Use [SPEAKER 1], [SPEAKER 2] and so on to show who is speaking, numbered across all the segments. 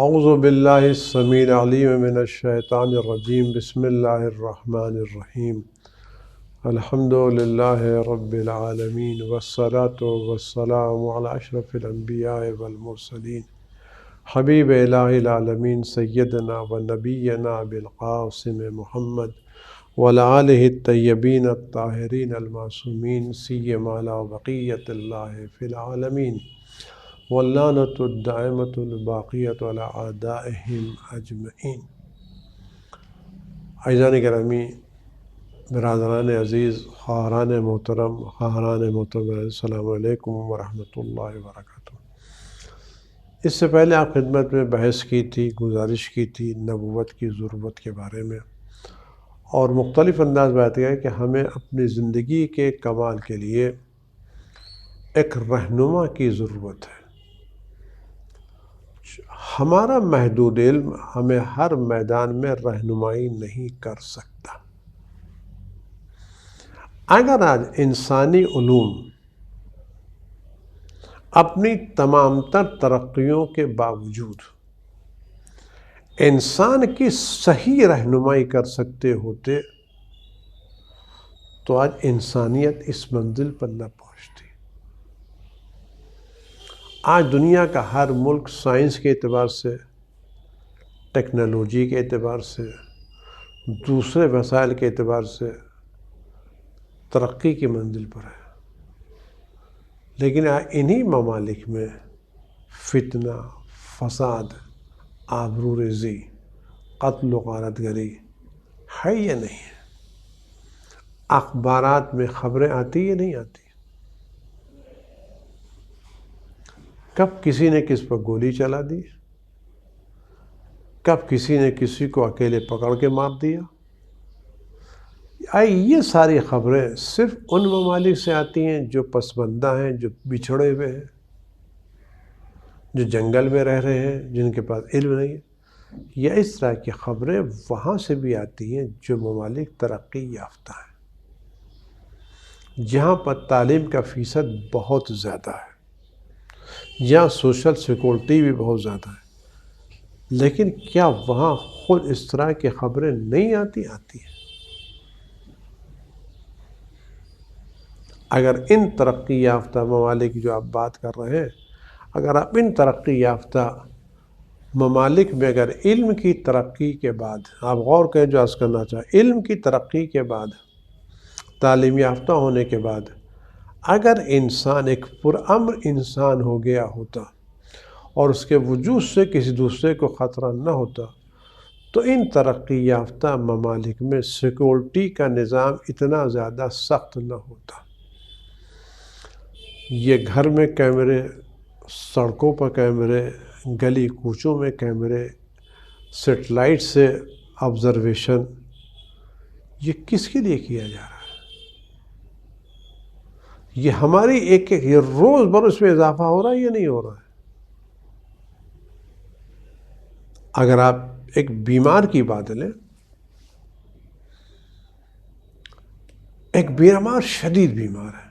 [SPEAKER 1] اعوذ باللہ السمیع العلیم من الشیطان الرجیم بسم اللہ الرحمن الرحیم الحمد للہ رب العالمین والصلاة والسلام علی اشرف الانبیاء والمرسلین حبیب الہ العالمین سیدنا و نبینا بالقاسم محمد وعلی آلہ الطیبین الطاہرین المعصومین سیما علی بقیۃ اللہ فی العالمین واللعنۃ الدائمۃ الباقیۃ علی اعدائہم اجمعین۔ عزیزان گرامی، برادران عزیز، خواہران محترم، السلام علیکم ورحمۃ اللہ وبرکاتہ۔ اس سے پہلے آپ خدمت میں بحث کی تھی، گزارش کی تھی نبوت کی ضرورت کے بارے میں، اور مختلف انداز بات یہ ہے کہ ہمیں اپنی زندگی کے کمال کے لیے ایک رہنما کی ضرورت ہے۔ ہمارا محدود علم ہمیں ہر میدان میں رہنمائی نہیں کر سکتا۔ اگر آج انسانی علوم اپنی تمام تر ترقیوں کے باوجود انسان کی صحیح رہنمائی کر سکتے ہوتے تو آج انسانیت اس منزل پر نہ پہنچتی۔ آج دنیا کا ہر ملک سائنس کے اعتبار سے، ٹیکنالوجی کے اعتبار سے، دوسرے وسائل کے اعتبار سے ترقی کی منزل پر ہے، لیکن انہی ممالک میں فتنہ، فساد، آبروریزی، قتل و غارت گری ہے یا نہیں ہے؟ اخبارات میں خبریں آتی یا نہیں آتی؟ کب کسی نے کس پر گولی چلا دی؟ کب کسی نے کسی کو اکیلے پکڑ کے مار دیا؟ یہ ساری خبریں صرف ان ممالک سے آتی ہیں جو پسماندہ ہیں، جو بچھڑے ہوئے ہیں، جو جنگل میں رہ رہے ہیں، جن کے پاس علم نہیں ہے، یا اس طرح کی خبریں وہاں سے بھی آتی ہیں جو ممالک ترقی یافتہ ہیں، جہاں پر تعلیم کا فیصد بہت زیادہ ہے، جہاں سوشل سیکورٹی بھی بہت زیادہ ہے۔ لیکن کیا وہاں خود اس طرح کی خبریں نہیں آتی ہیں؟ اگر ان ترقی یافتہ ممالک جو آپ بات کر رہے ہیں، اگر آپ ان ترقی یافتہ ممالک میں اگر علم کی ترقی کے بعد، آپ غور کریں جو عرض کرنا چاہیں، علم کی ترقی کے بعد، تعلیم یافتہ ہونے کے بعد اگر انسان ایک پرامن انسان ہو گیا ہوتا اور اس کے وجود سے کسی دوسرے کو خطرہ نہ ہوتا تو ان ترقی یافتہ ممالک میں سیکورٹی کا نظام اتنا زیادہ سخت نہ ہوتا۔ یہ گھر میں کیمرے، سڑکوں پر کیمرے، گلی کوچوں میں کیمرے، سیٹلائٹ سے آبزرویشن، یہ کس کے لیے کیا جا رہا ہے؟ یہ ہماری یہ روز بروز میں اضافہ ہو رہا ہے یا نہیں ہو رہا ہے؟ اگر آپ ایک بیمار کی بات لیں، ایک بیمار شدید بیمار ہے،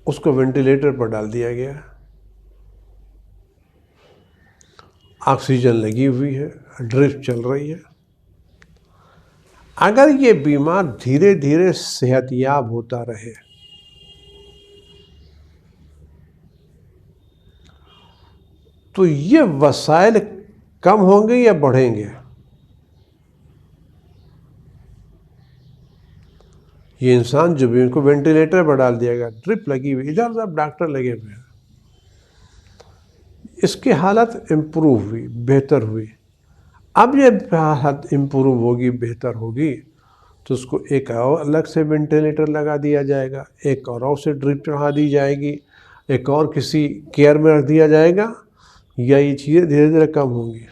[SPEAKER 1] اس کو وینٹیلیٹر پر ڈال دیا گیا، آکسیجن لگی ہوئی ہے، ڈرپ چل رہی ہے۔ اگر یہ بیمار دھیرے دھیرے صحت یاب ہوتا رہے تو یہ وسائل کم ہوں گے یا بڑھیں گے؟ یہ انسان جو بھی ان کو وینٹیلیٹر پر ڈال دیا گیا، ڈرپ لگی ہوئی، ادھر ادھر ڈاکٹر لگے ہوئے ہیں، اس کی حالت امپروو ہوئی، بہتر ہوئی۔ اب یہ حالت امپروو ہوگی، بہتر ہوگی تو اس کو ایک اور الگ سے وینٹیلیٹر لگا دیا جائے گا، ایک اور سے ڈرپ چڑھا دی جائے گی، ایک اور کسی کیئر میں رکھ دیا جائے گا، یا یہ چیزیں دھیرے دھیرے کم ہوں گی۔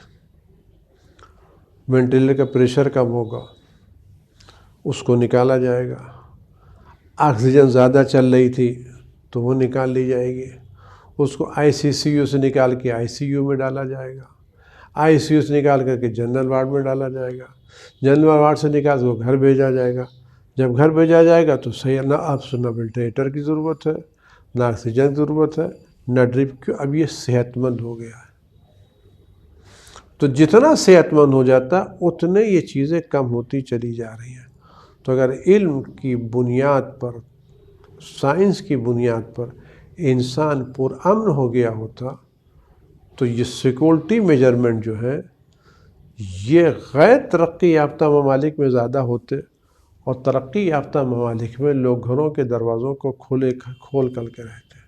[SPEAKER 1] وینٹیلیٹر کا پریشر کم ہوگا، اس کو نکالا جائے گا۔ آکسیجن زیادہ چل رہی تھی تو وہ نکال لی جائے گی، اس کو ICU سے نکال کے ICU میں ڈالا جائے گا، ICU سے نکال کر کے جنرل وارڈ میں ڈالا جائے گا، جنرل وارڈ سے نکال کے وہ گھر بھیجا جائے گا۔ جب گھر بھیجا جائے گا تو صحیح، نہ آپ سے نہ وینٹیلیٹر کی ضرورت ہے، نہ آکسیجن کی ضرورت ہے، نہ ڈرپ کی، اب یہ صحت مند ہو گیا ہے۔ تو جتنا صحت مند ہو جاتا اتنے یہ چیزیں کم ہوتی چلی جا رہی ہیں۔ تو اگر علم کی بنیاد پر، سائنس کی بنیاد پر انسان پرامن ہو گیا ہوتا تو یہ سیکورٹی میجرمنٹ جو ہے یہ غیر ترقی یافتہ ممالک میں زیادہ ہوتے، اور ترقی یافتہ ممالک میں لوگ گھروں کے دروازوں کو کھول کر کے رہتے۔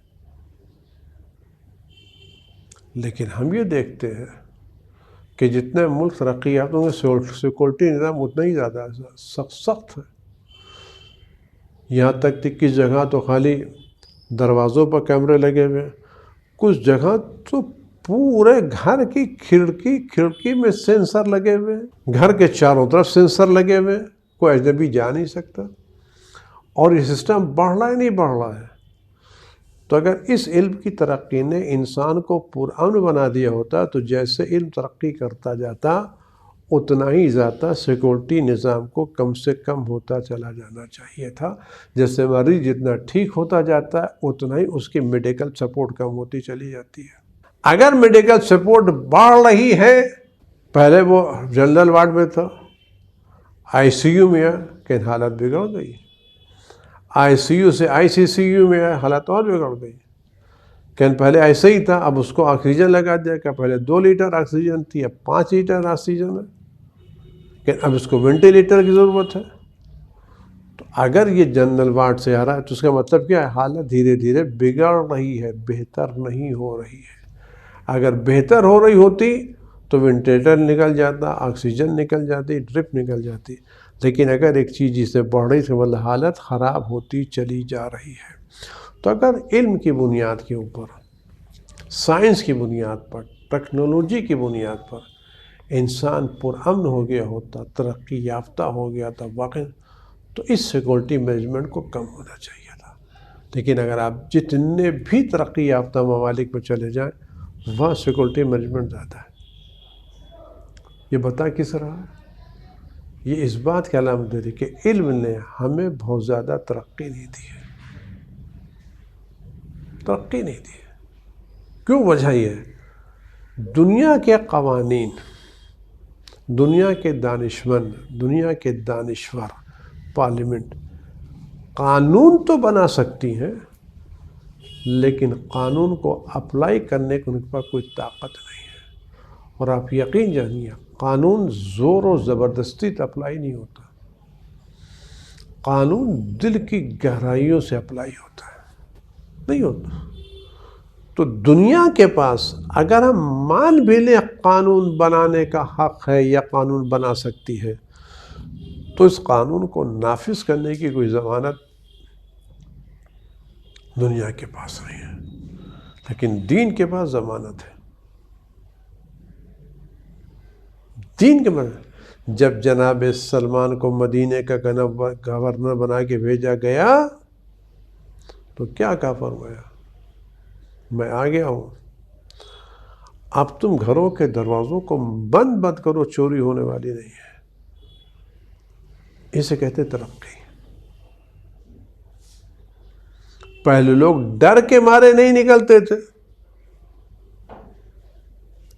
[SPEAKER 1] لیکن ہم یہ دیکھتے ہیں کہ جتنے ملک ترقی یافتہ ہوں گے سیکورٹی نظام اتنا ہی زیادہ سخت ہے۔ یہاں تک کہ کس جگہ تو خالی دروازوں پر کیمرے لگے ہوئے، کچھ جگہ تو پورے گھر کی کھڑکی میں سینسر لگے ہوئے، گھر کے چاروں طرف سینسر لگے ہوئے، کوئی اجنبی جا نہیں سکتا، اور یہ سسٹم بڑھ رہا ہے نہیں بڑھ رہا ہے۔ تو اگر اس علم کی ترقی نے انسان کو پرامن بنا دیا ہوتا تو جیسے علم ترقی کرتا جاتا اتنا ہی زیادہ سیکورٹی نظام کو کم سے کم ہوتا چلا جانا چاہیے تھا۔ جیسے مریض جتنا ٹھیک ہوتا جاتا ہے اتنا ہی اس کی میڈیکل سپورٹ کم ہوتی چلی جاتی ہے۔ اگر میڈیکل سپورٹ بڑھ رہی ہے، پہلے وہ جنرل وارڈ میں تھا، آئی سی یو میں ہے کہ حالت بگڑ گئی، آئی سی یو سے آئی سی سی یو میں ہے، حالت اور بگڑ گئی۔ کہ پہلے ایسے ہی تھا، اب اس کو آکسیجن لگا دیا، کہ پہلے 2 لیٹر آکسیجن تھی اب 5 لیٹر آکسیجن ہے، کہ اب اس کو وینٹیلیٹر کی ضرورت ہے۔ تو اگر یہ جنرل وارڈ سے آ رہا ہے تو اس کا مطلب کیا ہے؟ حالت دھیرے دھیرے بگڑ رہی ہے، بہتر نہیں ہو رہی ہے۔ اگر بہتر ہو رہی ہوتی تو وینٹیلیٹر نکل جاتا، آکسیجن نکل جاتی، ڈرپ نکل جاتی۔ لیکن اگر ایک چیز جسے بڑھ رہی تو مطلب حالت خراب ہوتی چلی جا رہی ہے۔ تو اگر علم کی بنیاد کے اوپر، سائنس کی بنیاد پر، ٹیکنالوجی کی بنیاد پر انسان پرامن ہو گیا ہوتا، ترقی یافتہ ہو گیا تھا واقعی، تو اس سیکورٹی مینجمنٹ کو کم ہونا چاہیے تھا۔ لیکن اگر آپ جتنے بھی ترقی یافتہ ممالک میں چلے جائیں وہاں سیکورٹی مینجمنٹ زیادہ ہے۔ یہ بتا کس رہا ہے؟ یہ اس بات کی علامت ہے کہ علم نے ہمیں بہت زیادہ ترقی نہیں دی ہے، ترقی نہیں دی ہے۔ کیوں؟ وجہ یہ ہے دنیا کے قوانین، دنیا کے دانشمند، دنیا کے دانشور، پارلیمنٹ قانون تو بنا سکتی ہیں لیکن قانون کو اپلائی کرنے کو ان کے پاس کوئی طاقت نہیں ہے۔ اور آپ یقین جانیے قانون زور و زبردستی تو اپلائی نہیں ہوتا، قانون دل کی گہرائیوں سے اپلائی ہوتا ہے، نہیں ہوتا۔ تو دنیا کے پاس اگر ہم مان بھی لیں قانون بنانے کا حق ہے یا قانون بنا سکتی ہے تو اس قانون کو نافذ کرنے کی کوئی ضمانت دنیا کے پاس نہیں ہے، لیکن دین کے پاس ضمانت ہے۔ دین کے پاس جب جناب سلمان کو مدینے کا گورنر بنا کے بھیجا گیا تو کیا کہا فرمایا؟ میں آ گیا ہوں، اب تم گھروں کے دروازوں کو بند کرو، چوری ہونے والی نہیں ہے۔ اسے کہتے ترقی۔ پہلے لوگ ڈر کے مارے نہیں نکلتے تھے،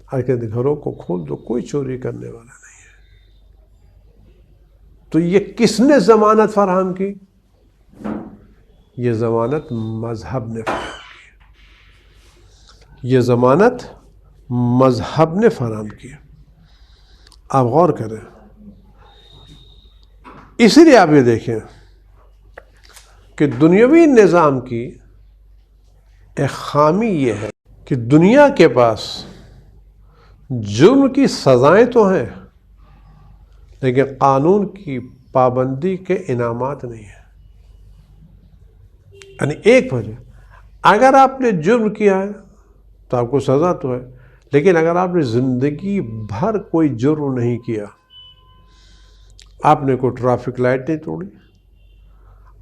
[SPEAKER 1] آج کہتے گھروں کو کھول دو، کوئی چوری کرنے والا نہیں ہے۔ تو یہ کس نے ضمانت فراہم کی؟ یہ ضمانت مذہب نے فراہم کی، یہ ضمانت مذہب نے فراہم کی۔ آپ غور کریں، اسی لیے آپ یہ دیکھیں کہ دنیاوی نظام کی ایک خامی یہ ہے کہ دنیا کے پاس جرم کی سزائیں تو ہیں لیکن قانون کی پابندی کے انعامات نہیں ہیں۔ یعنی ایک وجہ، اگر آپ نے جرم کیا ہے تو آپ کو سزا تو ہے، لیکن اگر آپ نے زندگی بھر کوئی جرم نہیں کیا، آپ نے کوئی ٹریفک لائٹ نہیں توڑی،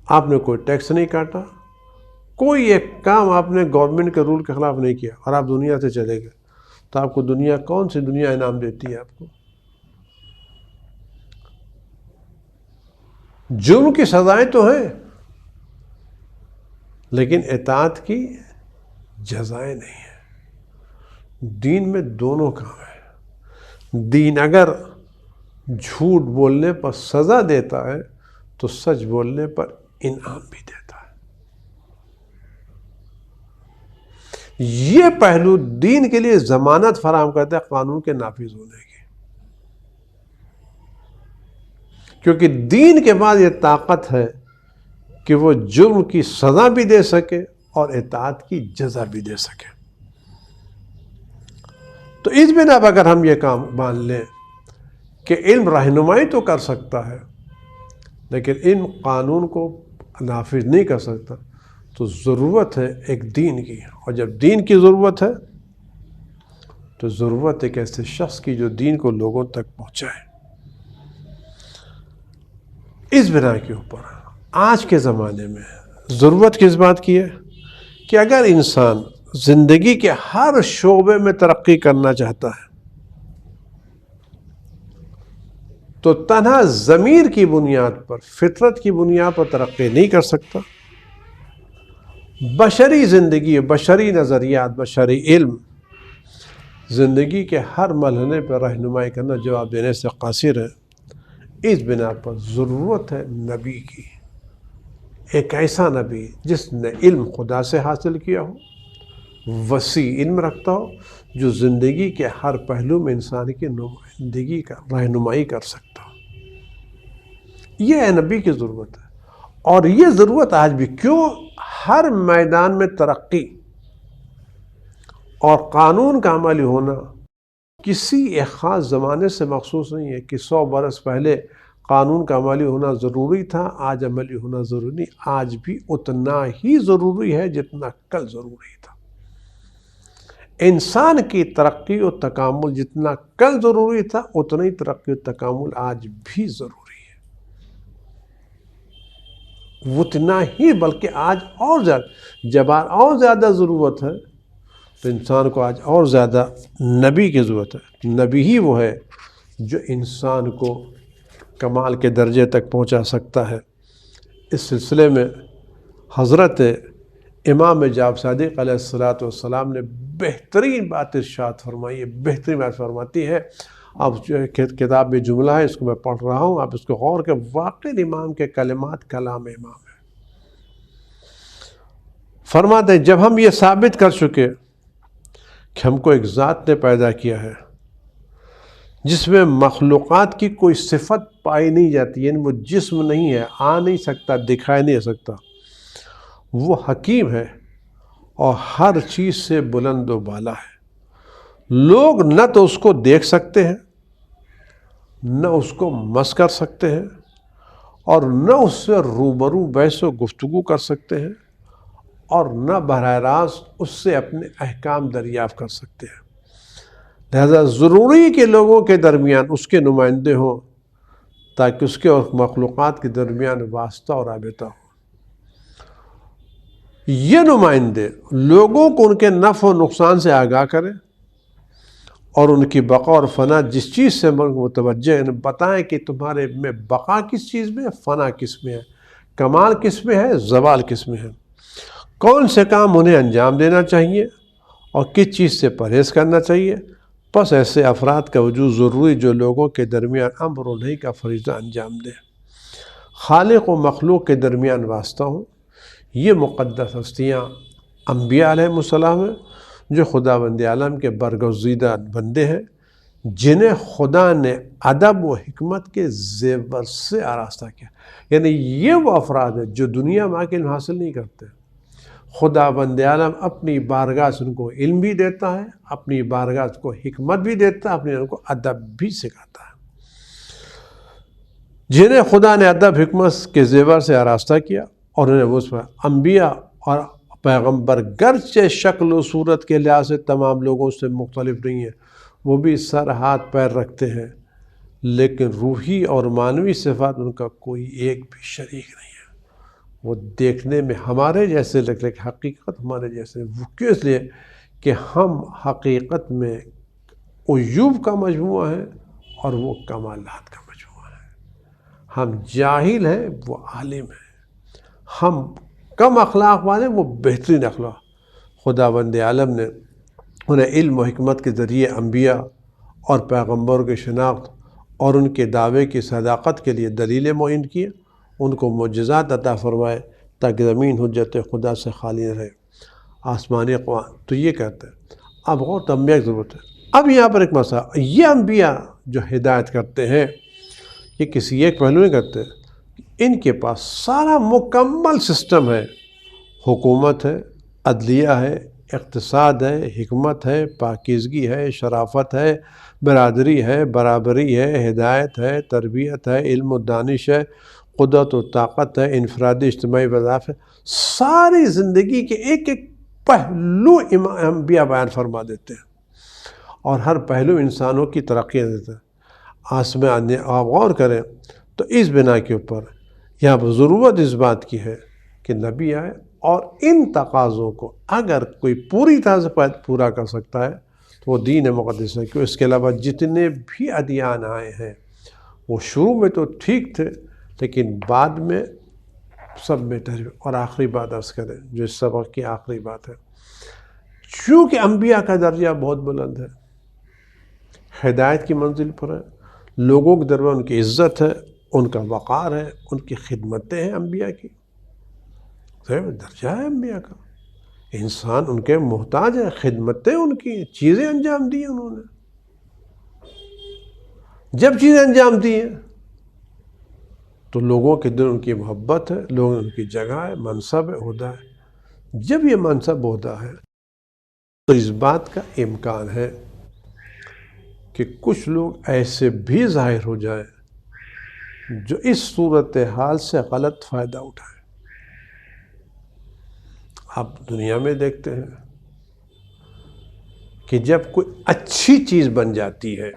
[SPEAKER 1] آپ نے کوئی ٹیکس نہیں کاٹا، کوئی ایک کام آپ نے گورنمنٹ کے رول کے خلاف نہیں کیا اور آپ دنیا سے چلے گئے، تو آپ کو دنیا کون سی دنیا انعام دیتی ہے؟ آپ کو جرم کی سزائیں تو ہیں لیکن اطاعت کی جزائیں نہیں ہیں۔ دین میں دونوں کام ہیں۔ دین اگر جھوٹ بولنے پر سزا دیتا ہے تو سچ بولنے پر انعام بھی دیتا ہے۔ یہ پہلو دین کے لیے ضمانت فراہم کرتا ہے قانون کے نافذ ہونے کی، کیونکہ دین کے بعد یہ طاقت ہے کہ وہ جرم کی سزا بھی دے سکے اور اطاعت کی جزا بھی دے سکے۔ تو اس بنا پر اگر ہم یہ کام مان لیں کہ علم رہنمائی تو کر سکتا ہے لیکن علم قانون کو نافذ نہیں کر سکتا، تو ضرورت ہے ایک دین کی، اور جب دین کی ضرورت ہے تو ضرورت ایک ایسے شخص کی جو دین کو لوگوں تک پہنچائے۔ اس بنا کے اوپر آج کے زمانے میں ضرورت کس بات کی ہے کہ اگر انسان زندگی کے ہر شعبے میں ترقی کرنا چاہتا ہے تو تنہا ضمیر کی بنیاد پر، فطرت کی بنیاد پر ترقی نہیں کر سکتا۔ بشری زندگی، بشری نظریات، بشری علم زندگی کے ہر مرحلے پر رہنمائی کرنا جواب دینے سے قاصر ہے۔ اس بنا پر ضرورت ہے نبی کی، ایک ایسا نبی جس نے علم خدا سے حاصل کیا ہو، وسیع علم رکھتا ہو، جو زندگی کے ہر پہلو میں انسان کی نمائندگی کا رہنمائی کر سکتا ہو۔ یہ نبی کی ضرورت ہے، اور یہ ضرورت آج بھی کیوں ہر میدان میں ترقی اور قانون کا عملی ہونا کسی ایک خاص زمانے سے مخصوص نہیں ہے کہ 100 برس پہلے قانون کا عملی ہونا ضروری تھا، آج عملی ہونا ضروری نہیں، آج بھی اتنا ہی ضروری ہے جتنا کل ضروری تھا۔ انسان کی ترقی و تکامل جتنا کل ضروری تھا اتنا ہی ترقی و تکامل آج بھی ضروری ہے، اتنا ہی بلکہ آج اور زیادہ، جب اور زیادہ ضرورت ہے تو انسان کو آج اور زیادہ نبی کی ضرورت ہے۔ نبی ہی وہ ہے جو انسان کو کمال کے درجے تک پہنچا سکتا ہے۔ اس سلسلے میں حضرت امام جعفر صادق علیہ السلام نے بہترین بات ارشاد فرمائی ہے، بہترین بات فرماتی ہے۔ اب جو کتاب میں جملہ ہے، اس کو میں پڑھ رہا ہوں، آپ اس کو غور کریں، واقعی امام کے کلمات کلام امام ہے۔ فرماتے ہیں جب ہم یہ ثابت کر چکے کہ ہم کو ایک ذات نے پیدا کیا ہے جس میں مخلوقات کی کوئی صفت پائی نہیں جاتی، یعنی وہ جسم نہیں ہے، آ نہیں سکتا، دکھائی نہیں سکتا، وہ حکیم ہے اور ہر چیز سے بلند و بالا ہے۔ لوگ نہ تو اس کو دیکھ سکتے ہیں، نہ اس کو مس کر سکتے ہیں، اور نہ اس سے روبرو بحث و گفتگو کر سکتے ہیں، اور نہ براہ راست اس سے اپنے احکام دریافت کر سکتے ہیں۔ لہذا ضروری کہ لوگوں کے درمیان اس کے نمائندے ہوں تاکہ اس کے اور مخلوقات کے درمیان واسطہ اور رابطہ ہو۔ یہ نمائندے لوگوں کو ان کے نفع و نقصان سے آگاہ کریں اور ان کی بقا اور فنا جس چیز سے متوجہ ہیں بتائیں کہ تمہارے میں بقا کس چیز میں ہے، فنا کس میں ہے، کمال کس میں ہے، زوال کس میں ہے، کون سے کام انہیں انجام دینا چاہیے اور کس چیز سے پرہیز کرنا چاہیے۔ بس ایسے افراد کا وجود ضروری جو لوگوں کے درمیان امر و نہی کا فریضہ انجام دے، خالق و مخلوق کے درمیان واسطہ ہوں۔ یہ مقدس ہستیاں انبیاء علیہ السلام ہیں جو خداوند عالم کے برگزیدہ بندے ہیں، جنہیں خدا نے ادب و حکمت کے زیور سے آراستہ کیا۔ یعنی یہ وہ افراد ہیں جو دنیا میں علم حاصل نہیں کرتے، خداوند عالم اپنی بارگاہ سے ان کو علم بھی دیتا ہے، اپنی بارگاہ کو حکمت بھی دیتا ہے، اپنے ان کو ادب بھی سکھاتا ہے۔ جنہیں خدا نے ادب حکمت کے زیور سے آراستہ کیا اور انہیں اس پر انبیاء اور پیغمبر گرچہ شکل و صورت کے لحاظ سے تمام لوگوں سے مختلف نہیں ہیں، وہ بھی سر ہاتھ پیر رکھتے ہیں، لیکن روحی اور معنوی صفات ان کا کوئی ایک بھی شریک نہیں ہے۔ وہ دیکھنے میں ہمارے جیسے لیکن حقیقت ہمارے جیسے، وہ کیوں؟ اس لیے کہ ہم حقیقت میں عیوب کا مجموعہ ہے اور وہ کمالات کا مجموعہ ہے۔ ہم جاہل ہیں، وہ عالم ہیں، ہم کم اخلاق والے، وہ بہترین اخلاق۔ خداوند عالم نے انہیں علم و حکمت کے ذریعے انبیاء اور پیغمبروں کی شناخت اور ان کے دعوے کی صداقت کے لیے دلیلیں معین کیے، ان کو معجزات عطا فرمائے تاکہ زمین حجت خدا سے خالی نہ رہے۔ آسمانی اقوام تو یہ کہتے ہیں، اب غور انبیاء کی ضرورت ہے۔ اب یہاں پر ایک مسئلہ، یہ انبیاء جو ہدایت کرتے ہیں یہ کسی ایک پہلو نہیں کرتے، ان کے پاس سارا مکمل سسٹم ہے، حکومت ہے، عدلیہ ہے، اقتصاد ہے، حکمت ہے، پاکیزگی ہے، شرافت ہے، برادری ہے، برابری ہے، ہدایت ہے، تربیت ہے، علم و دانش ہے، قدرت و طاقت ہے، انفرادی اجتماعی وظائف ہے، ساری زندگی کے ایک ایک پہلو انبیاء بیان فرما دیتے ہیں، اور ہر پہلو انسانوں کی ترقی دیتا ہے۔ آپ غور کریں تو اس بنا کے اوپر یہاں پر ضرورت اس بات کی ہے کہ نبی آئے، اور ان تقاضوں کو اگر کوئی پوری طرح سے پورا کر سکتا ہے تو وہ دین مقدس ہے، کہ اس کے علاوہ جتنے بھی ادیان آئے ہیں وہ شروع میں تو ٹھیک تھے لیکن بعد میں سب میں تحریف۔ اور آخری بات عرض کریں جو اس سبق کی آخری بات ہے، چونکہ انبیاء کا درجہ بہت بلند ہے، ہدایت کی منزل پر ہے، لوگوں کے درمیان ان کی عزت ہے، ان کا وقار ہے، ان کی خدمتیں ہیں انبیاء کی، درجہ ہے انبیاء کا، انسان ان کے محتاج ہے، خدمتیں ان کی ہیں، چیزیں انجام دی ہیں انہوں نے، جب چیزیں انجام دی ہیں تو لوگوں کے دل ان کی محبت ہے، لوگوں ان کی جگہ ہے، منصب ہے، عہدہ ہے۔ جب یہ منصب عہدہ ہے تو اس بات کا امکان ہے کہ کچھ لوگ ایسے بھی ظاہر ہو جائیں جو اس صورتحال سے غلط فائدہ اٹھائیں۔ آپ دنیا میں دیکھتے ہیں کہ جب کوئی اچھی چیز بن جاتی ہے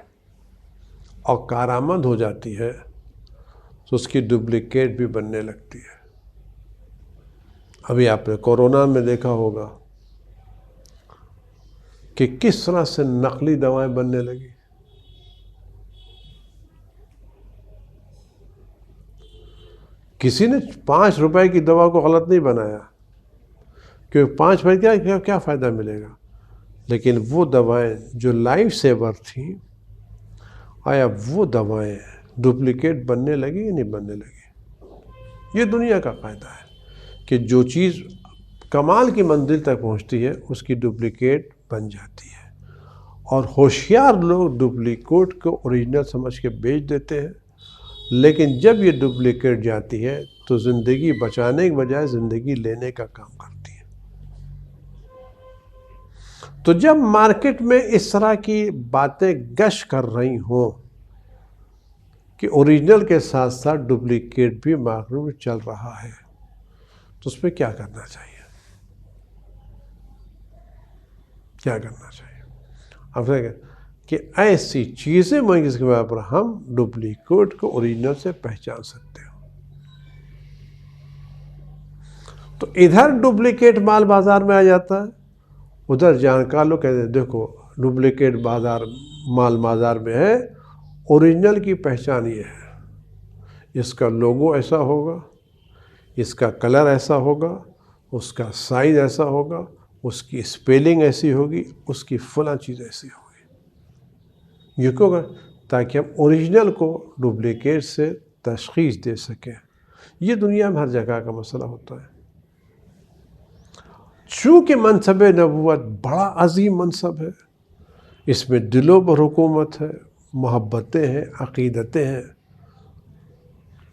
[SPEAKER 1] اور کارآمد ہو جاتی ہے تو اس کی ڈپلیکیٹ بھی بننے لگتی ہے۔ ابھی آپ نے کورونا میں دیکھا ہوگا کہ کس طرح سے نقلی دوائیں بننے لگی۔ کسی نے 5 روپے کی دوا کو غلط نہیں بنایا، کیونکہ 5 روپے کیا فائدہ ملے گا، لیکن وہ دوائیں جو لائف سیور تھیں، آیا وہ دوائیں ڈپلیکیٹ بننے لگی یا نہیں بننے لگی؟ یہ دنیا کا قاعدہ ہے کہ جو چیز کمال کی منزل تک پہنچتی ہے اس کی ڈپلیکیٹ بن جاتی ہے، اور ہوشیار لوگ ڈپلیکیٹ کو اوریجنل سمجھ کے بیچ دیتے ہیں، لیکن جب یہ ڈپلیکیٹ جاتی ہے تو زندگی بچانے کے بجائے زندگی لینے کا کام کرتی ہے۔ تو جب مارکیٹ میں اس طرح کی باتیں گش کر رہی ہوں کہ اوریجنل کے ساتھ ساتھ ڈپلیکیٹ بھی مارکیٹ میں چل رہا ہے تو اس پہ کیا کرنا چاہیے؟ کیا کرنا چاہیے؟ اب کہ ایسی چیزیں جس کے بارے پر ہم ڈپلیکیٹ کو اوریجنل سے پہچان سکتے ہو۔ تو ادھر ڈپلیکیٹ مال بازار میں آ جاتا ہے، ادھر جانکار لوگ کہتے ہیں دیکھو ڈپلیکیٹ مال بازار میں ہے، اوریجنل کی پہچان یہ ہے، اس کا لوگو ایسا ہوگا، اس کا کلر ایسا ہوگا، اس کا سائز ایسا ہوگا، اس کی اسپیلنگ ایسی ہوگی، اس کی فلاں چیز ایسی ہوگی۔ یہ کیوں گا؟ تاکہ ہم اوریجنل کو ڈپلیکیٹ سے تشخیص دے سکیں۔ یہ دنیا میں ہر جگہ کا مسئلہ ہوتا ہے۔ چونکہ منصب نبوت بڑا عظیم منصب ہے، اس میں دلوں پر حکومت ہے، محبتیں ہیں، عقیدتیں ہیں،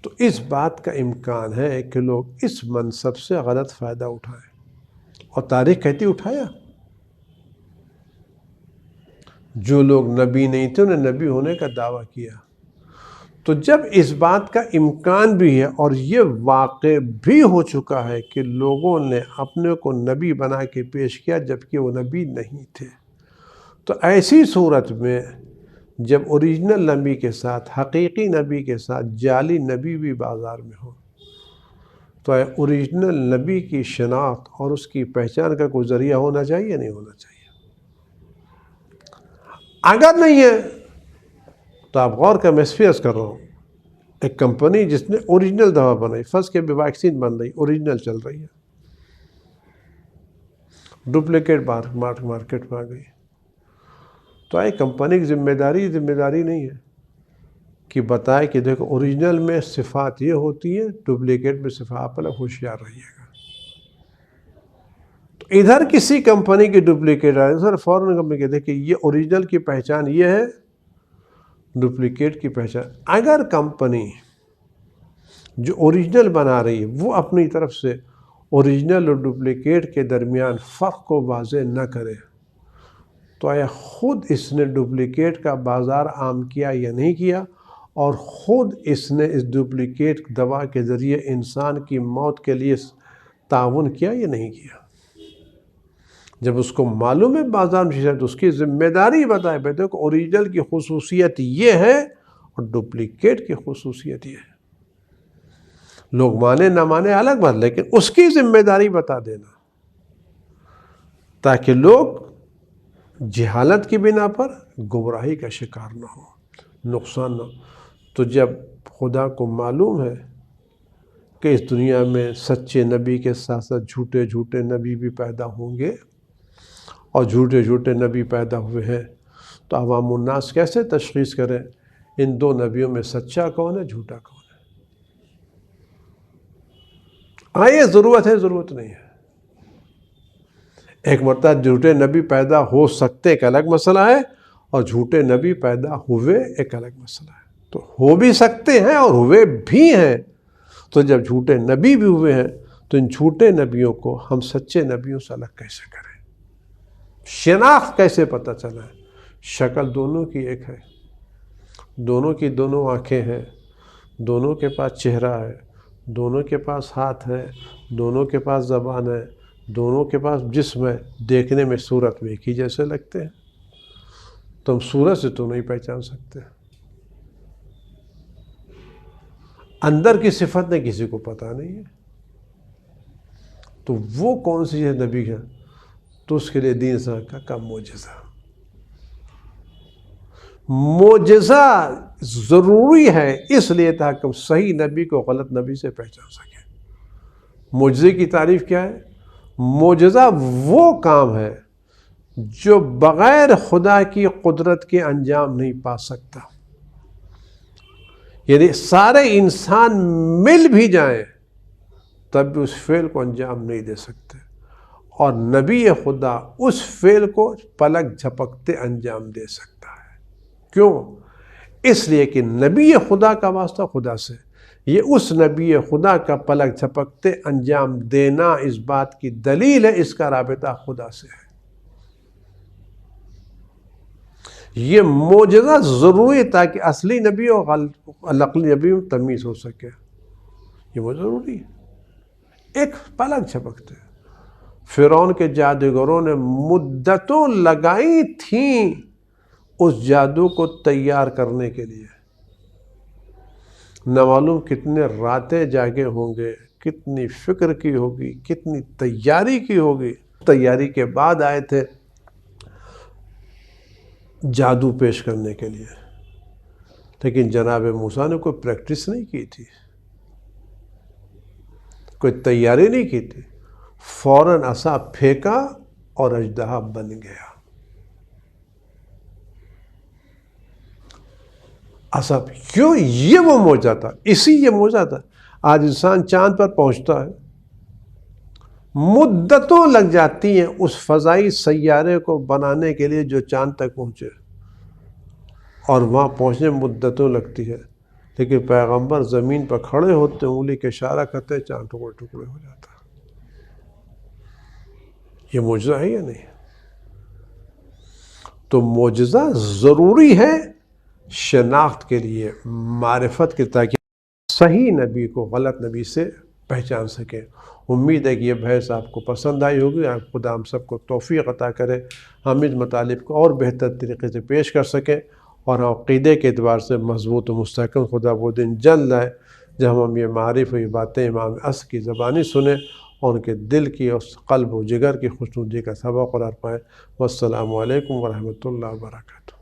[SPEAKER 1] تو اس بات کا امکان ہے کہ لوگ اس منصب سے غلط فائدہ اٹھائیں، اور تاریخ کہتی اٹھایا۔ جو لوگ نبی نہیں تھے انہیں نبی ہونے کا دعویٰ کیا۔ تو جب اس بات کا امکان بھی ہے اور یہ واقع بھی ہو چکا ہے کہ لوگوں نے اپنے کو نبی بنا کے پیش کیا جبکہ وہ نبی نہیں تھے، تو ایسی صورت میں جب اوریجنل نبی کے ساتھ، حقیقی نبی کے ساتھ جعلی نبی بھی بازار میں ہو، تو اوریجنل نبی کی شناخت اور اس کی پہچان کا کوئی ذریعہ ہونا چاہیے یا نہیں ہونا چاہیے؟ اگر نہیں ہے تو آپ غور کا میں عرض کر رہا ہوں، ایک کمپنی جس نے اوریجنل دوا بنائی، فرض کے بھی ویکسین بن رہی، اوریجنل چل رہی ہے، ڈپلیکیٹ مارکیٹ میں آ گئی. تو کمپنی کی ذمہ داری نہیں ہے کہ بتائے کہ دیکھو اوریجنل میں صفات یہ ہوتی ہیں، ڈپلیکیٹ میں صفات. آپ ہوشیار رہیے گا. تو ادھر کسی کمپنی کی ڈپلیکیٹ آئے سر فوراً کمپنی کہتے ہیں کہ یہ اوریجنل کی پہچان یہ ہے، ڈپلیکیٹ کی پہچان. اگر کمپنی جو اوریجنل بنا رہی ہے وہ اپنی طرف سے اوریجنل اور ڈپلیکیٹ کے درمیان فرق کو واضح نہ کرے تو آیا خود اس نے ڈپلیکیٹ کا بازار عام کیا یا نہیں کیا، اور خود اس نے اس ڈپلیکیٹ دوا کے ذریعے انسان کی موت کے لیے تعاون کیا یا نہیں کیا. جب اس کو معلوم ہے بازار میں تو اس کی ذمہ داری بتائے بیٹے کہ اوریجنل کی خصوصیت یہ ہے اور ڈپلیکیٹ کی خصوصیت یہ ہے. لوگ مانے نہ مانے الگ بات، لیکن اس کی ذمہ داری بتا دینا تاکہ لوگ جہالت کی بنا پر گمراہی کا شکار نہ ہو، نقصان نہ ہو. تو جب خدا کو معلوم ہے کہ اس دنیا میں سچے نبی کے ساتھ ساتھ جھوٹے نبی بھی پیدا ہوں گے اور جھوٹے نبی پیدا ہوئے ہیں، تو عوام الناس کیسے تشخیص کریں ان دو نبیوں میں سچا کون ہے جھوٹا کون ہے؟ یہ ضرورت ہے ضرورت نہیں ہے. ایک مرتبہ جھوٹے نبی پیدا ہو سکتے ایک الگ مسئلہ ہے، اور جھوٹے نبی پیدا ہوئے ایک الگ مسئلہ ہے. تو ہو بھی سکتے ہیں اور ہوئے بھی ہیں. تو جب جھوٹے نبی بھی ہوئے ہیں تو ان جھوٹے نبیوں کو ہم سچے نبیوں سے الگ کیسے کریں؟ شناخت کیسے پتہ چلا ہے؟ شکل دونوں کی ایک ہے، دونوں کی دونوں آنکھیں ہیں، دونوں کے پاس چہرہ ہے، دونوں کے پاس ہاتھ ہے، دونوں کے پاس زبان ہے، دونوں کے پاس جسم ہے. دیکھنے میں صورت میں ایک ہی جیسے لگتے ہیں. تم صورت سے تو نہیں پہچان سکتے. اندر کی صفت نے کسی کو پتہ نہیں ہے. تو وہ کون سی ہے نبی کا؟ تو اس کے لیے دین اسلام کا معجزہ. معجزہ ضروری ہے اس لیے تاکہ ہم صحیح نبی کو غلط نبی سے پہچان سکیں. معجزے کی تعریف کیا ہے؟ معجزہ وہ کام ہے جو بغیر خدا کی قدرت کے انجام نہیں پا سکتا. یعنی سارے انسان مل بھی جائیں تب بھی اس فعل کو انجام نہیں دے سکتے، اور نبی خدا اس فعل کو پلک جھپکتے انجام دے سکتا ہے. کیوں؟ اس لیے کہ نبی خدا کا واسطہ خدا سے، یہ اس نبی خدا کا پلک جھپکتے انجام دینا اس بات کی دلیل ہے اس کا رابطہ خدا سے ہے. یہ معجزہ ضروری ہے تاکہ اصلی نبی اور نقلی نبی میں تمیز ہو سکے. یہ وہ ضروری ہے. ایک پلک جھپکتے. فرعون کے جادوگروں نے مدتوں لگائی تھیں اس جادو کو تیار کرنے کے لیے. نہ معلوم کتنے راتیں جاگے ہوں گے، کتنی فکر کی ہوگی، کتنی تیاری کی ہوگی. تیاری کے بعد آئے تھے جادو پیش کرنے کے لیے، لیکن جناب موسیٰ نے کوئی پریکٹس نہیں کی تھی، کوئی تیاری نہیں کی تھی. فوراً عصا پھینکا اور اژدہا بن گیا. عصا کیوں؟ یہ وہ معجزہ تھا. یہ معجزہ تھا. آج انسان چاند پر پہنچتا ہے، مدتوں لگ جاتی ہیں اس فضائی سیارے کو بنانے کے لیے جو چاند تک پہنچے، اور وہاں پہنچنے میں مدتوں لگتی ہے. لیکن پیغمبر زمین پر کھڑے ہوتے، انگلی کے اشارہ کرتے، چاند ٹکڑے ٹکڑے ہو جاتا. یہ معجزہ ہے یا نہیں؟ تو معجزہ ضروری ہے شناخت کے لیے، معرفت کے، تاکہ صحیح نبی کو غلط نبی سے پہچان سکیں. امید ہے کہ یہ بحث آپ کو پسند آئی ہوگی. خدا ہم سب کو توفیق عطا کرے ہم اس مطالب کو اور بہتر طریقے سے پیش کر سکیں، اور ہم عقیدے کے اعتبار سے مضبوط و مستحکم. خدا وہ دن جلد آئے جب ہم یہ معارف و یہ باتیں امام اصل کی زبانی سنیں اور ان کے دل کی اور قلب و جگر کی خوشنودی کا سبب قرار پائیں. والسلام علیکم ورحمۃ اللہ وبرکاتہ.